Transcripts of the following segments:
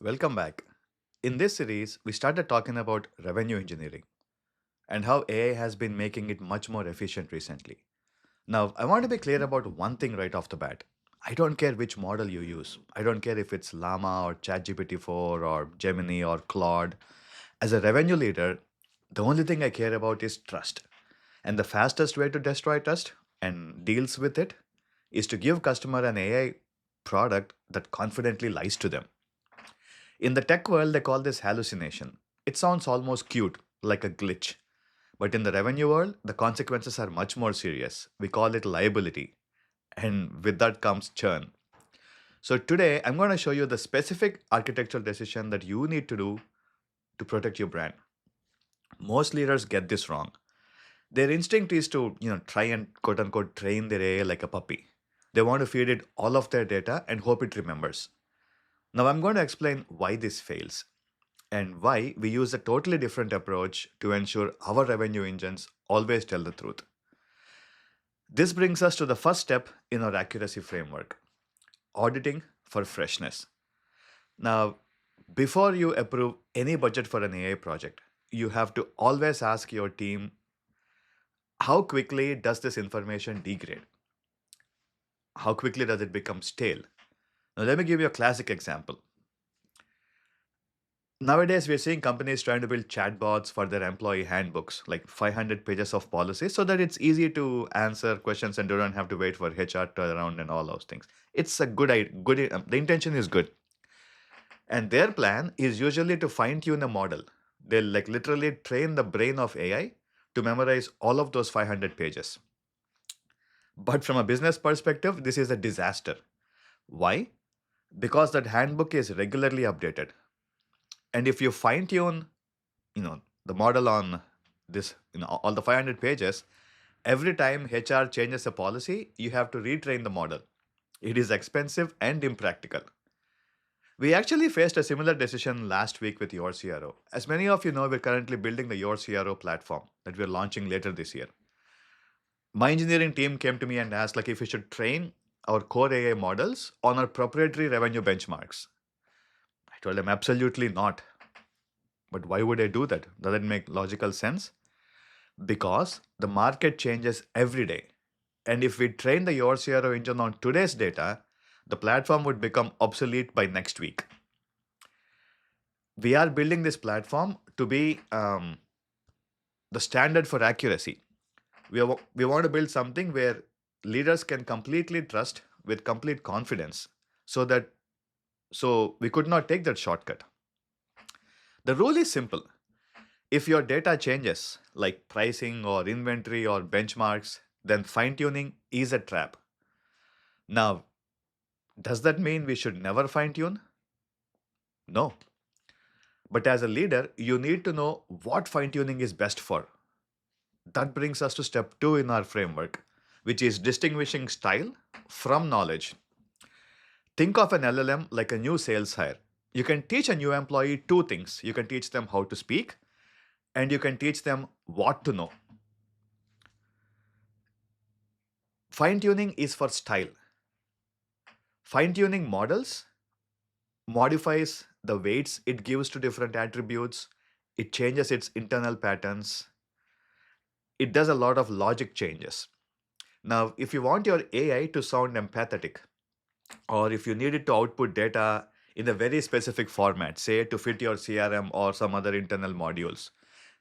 Welcome back. In this series, we started talking about revenue engineering and how AI has been making it much more efficient recently. Now, I want to be clear about one thing right off the bat. I don't care which model you use. I don't care if it's Llama or ChatGPT 4 or Gemini or Claude. As a revenue leader, the only thing I care about is trust. And the fastest way to destroy trust and deals with it is to give customer an AI product that confidently lies to them. In the tech world, they call this hallucination. It sounds almost cute, like a glitch. But in the revenue world, the consequences are much more serious. We call it liability. And with that comes churn. So today, I'm going to show you the specific architectural decision that you need to do to protect your brand. Most leaders get this wrong. Their instinct is to, try and quote unquote train their AI like a puppy. They want to feed it all of their data and hope it remembers. Now, I'm going to explain why this fails and why we use a totally different approach to ensure our revenue engines always tell the truth. This brings us to the first step in our accuracy framework, auditing for freshness. Now, before you approve any budget for an AI project, you have to always ask your team, how quickly does this information degrade? How quickly does it become stale? Now, let me give you a classic example. Nowadays, we're seeing companies trying to build chatbots for their employee handbooks, like 500 pages of policies, so that it's easy to answer questions and you don't have to wait for HR turnaround and all those things. It's a the intention is good. And their plan is usually to fine tune a model. They'll like literally train the brain of AI to memorize all of those 500 pages. But from a business perspective, this is a disaster. Why? Because that handbook is regularly updated. And if you fine tune the model on this all the 500 pages, every time HR changes a policy you have to retrain the model. It is expensive and impractical. We actually faced a similar decision last week with YourCRO. As many of you know, we're currently building the YourCRO platform that we're launching later this year. My engineering team came to me and asked like if we should train our core AI models on our proprietary revenue benchmarks. I told them absolutely not. But why would I do that? Does it make logical sense? Because the market changes every day. And if we train the YourCRO engine on today's data, the platform would become obsolete by next week. We are building this platform to be the standard for accuracy. We want to build something where leaders can completely trust with complete confidence so we could not take that shortcut. The rule is simple. If your data changes, like pricing or inventory or benchmarks, then fine tuning is a trap. Now, does that mean we should never fine tune? No. But as a leader, you need to know what fine tuning is best for. That brings us to step two in our framework, which is distinguishing style from knowledge. Think of an LLM like a new sales hire. You can teach a new employee two things. You can teach them how to speak, and you can teach them what to know. Fine tuning is for style. Fine tuning models modifies the weights it gives to different attributes, it changes its internal patterns, it does a lot of logic changes. Now, if you want your AI to sound empathetic, or if you need it to output data in a very specific format, say to fit your CRM or some other internal modules,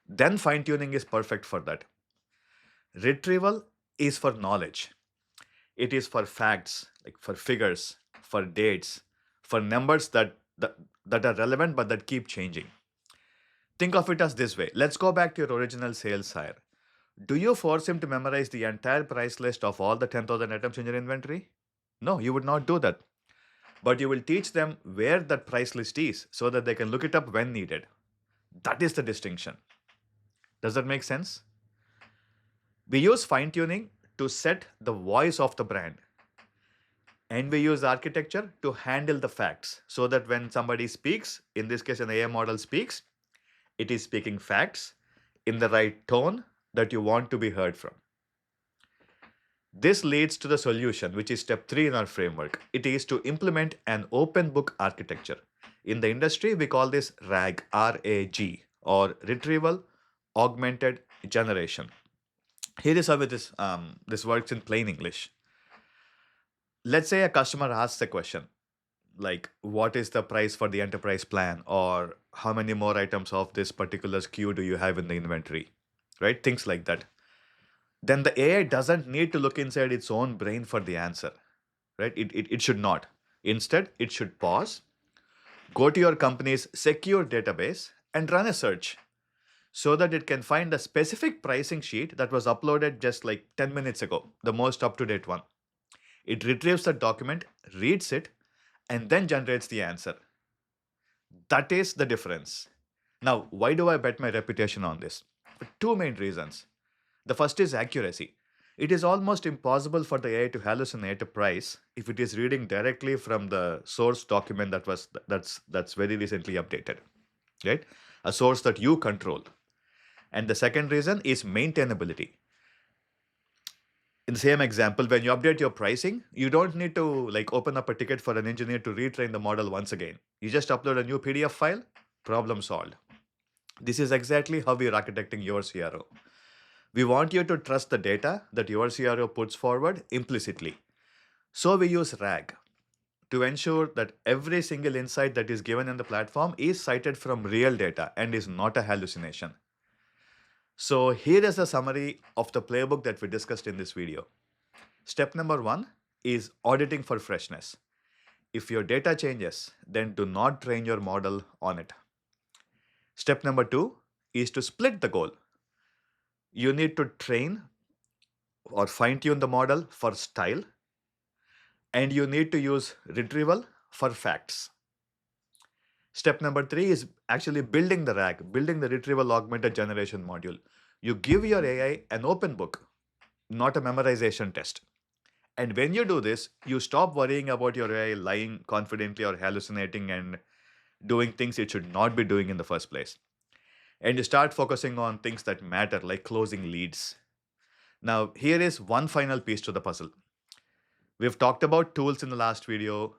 then fine tuning is perfect for that. Retrieval is for knowledge. It is for facts, like for figures, for dates, for numbers that are relevant but that keep changing. Think of it as this way. Let's go back to your original sales hire. Do you force him to memorize the entire price list of all the 10,000 items in your inventory? No, you would not do that. But you will teach them where that price list is so that they can look it up when needed. That is the distinction. Does that make sense? We use fine tuning to set the voice of the brand. And we use architecture to handle the facts so that when somebody speaks, in this case, an AI model speaks, it is speaking facts in the right tone that you want to be heard from. This leads to the solution, which is step three in our framework. It is to implement an open book architecture. In the industry, we call this RAG, R-A-G, or Retrieval Augmented Generation. Here is how this works in plain English. Let's say a customer asks a question like, what is the price for the enterprise plan? Or how many more items of this particular SKU do you have in the inventory? Right? Things like that. Then the AI doesn't need to look inside its own brain for the answer. Right? It should not. Instead, it should pause, go to your company's secure database, and run a search so that it can find a specific pricing sheet that was uploaded just like 10 minutes ago, the most up to date one. It retrieves the document, reads it, and then generates the answer. That is the difference. Now, why do I bet my reputation on this? For two main reasons. The first is accuracy. It is almost impossible for the AI to hallucinate a price if it is reading directly from the source document that's very recently updated, right? A source that you control. And the second reason is maintainability. In the same example, when you update your pricing, you don't need to like open up a ticket for an engineer to retrain the model once again. You just upload a new PDF file, problem solved. This is exactly how we are architecting your CRO. We want you to trust the data that your CRO puts forward implicitly. So we use RAG to ensure that every single insight that is given in the platform is cited from real data and is not a hallucination. So here is a summary of the playbook that we discussed in this video. Step number 1 is auditing for freshness. If your data changes, then do not train your model on it. Step number 2 is to split the goal. You need to train or fine tune the model for style, and you need to use retrieval for facts. Step number 3 is actually building the RAG, building the retrieval augmented generation module. You give your AI an open book, not a memorization test. And when you do this, you stop worrying about your AI lying confidently or hallucinating and doing things it should not be doing in the first place. And you start focusing on things that matter, like closing leads. Now, here is one final piece to the puzzle. We've talked about tools in the last video.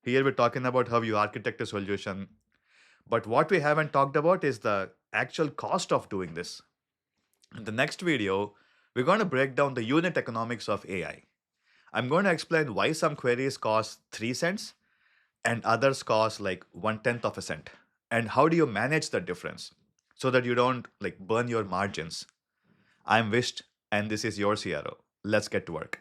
Here we're talking about how you architect a solution. But what we haven't talked about is the actual cost of doing this. In the next video, we're going to break down the unit economics of AI. I'm going to explain why some queries cost 3 cents and others cost like 1/10 of a cent. And how do you manage that difference so that you don't like burn your margins? I'm Visht and this is your CRO. Let's get to work.